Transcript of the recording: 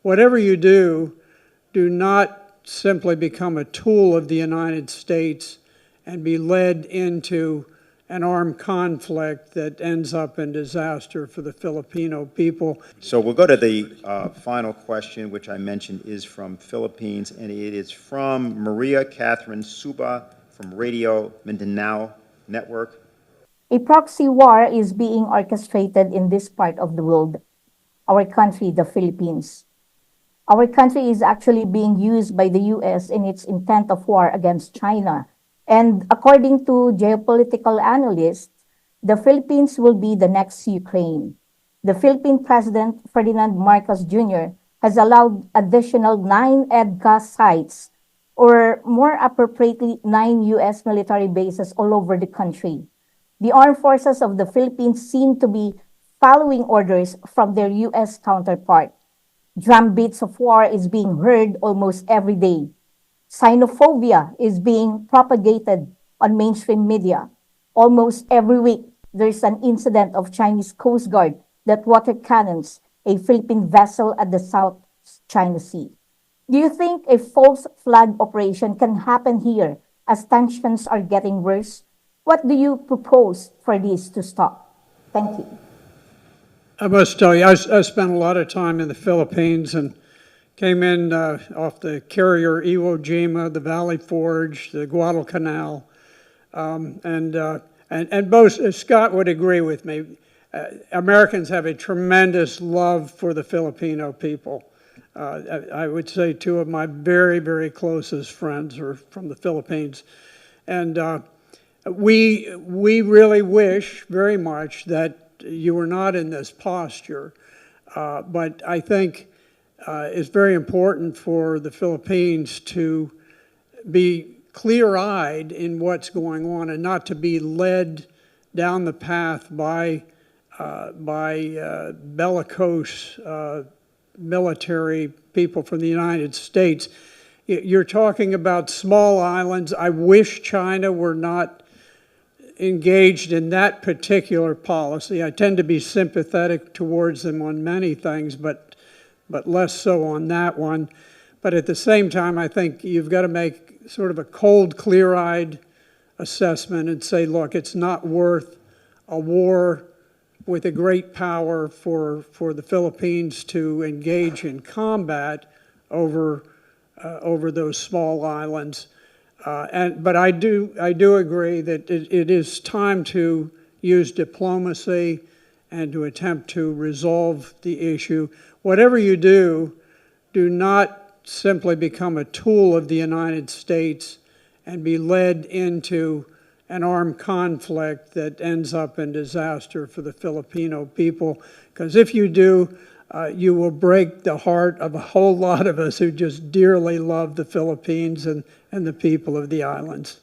whatever you do, do not simply become a tool of the United States and be led into an armed conflict that ends up in disaster for the Filipino people. So we'll go to the final question, which I mentioned is from Philippines, and it is from Maria Catherine Suba from Radio Mindanao Network. A proxy war is being orchestrated in this part of the world, our country, the Philippines. Our country is actually being used by the US in its intent of war against China. And according to geopolitical analysts, the Philippines will be the next Ukraine. The Philippine President Ferdinand Marcos Jr. has allowed additional 9 EDCA sites, or more appropriately, 9 US military bases all over the country. The armed forces of the Philippines seem to be following orders from their US counterpart. Drumbeats of war is being heard almost every day. Sinophobia is being propagated on mainstream media. Almost every week, there's an incident of Chinese Coast Guard that water cannons a Philippine vessel at the South China Sea. Do you think a false flag operation can happen here as tensions are getting worse? What do you propose for this to stop? Thank you. I must tell you, I spent a lot of time in the Philippines and came in off the carrier Iwo Jima, the Valley Forge, the Guadalcanal, and both, Scott would agree with me, Americans have a tremendous love for the Filipino people. I would say 2 of my very, very closest friends are from the Philippines. And we really wish very much that you were not in this posture. But I think it's very important for the Philippines to be clear-eyed in what's going on and not to be led down the path by bellicose military people from the United States. You're talking about small islands. I wish China were not engaged in that particular policy. I tend to be sympathetic towards them on many things, but less so on that one. But at the same time, I think you've got to make sort of a cold, clear-eyed assessment and say, look, it's not worth a war with a great power for the Philippines to engage in combat over those small islands. But I do agree that it is time to use diplomacy and to attempt to resolve the issue. Whatever you do, do not simply become a tool of the United States and be led into an armed conflict that ends up in disaster for the Filipino people. Because if you do, you will break the heart of a whole lot of us who just dearly love the Philippines and the people of the islands.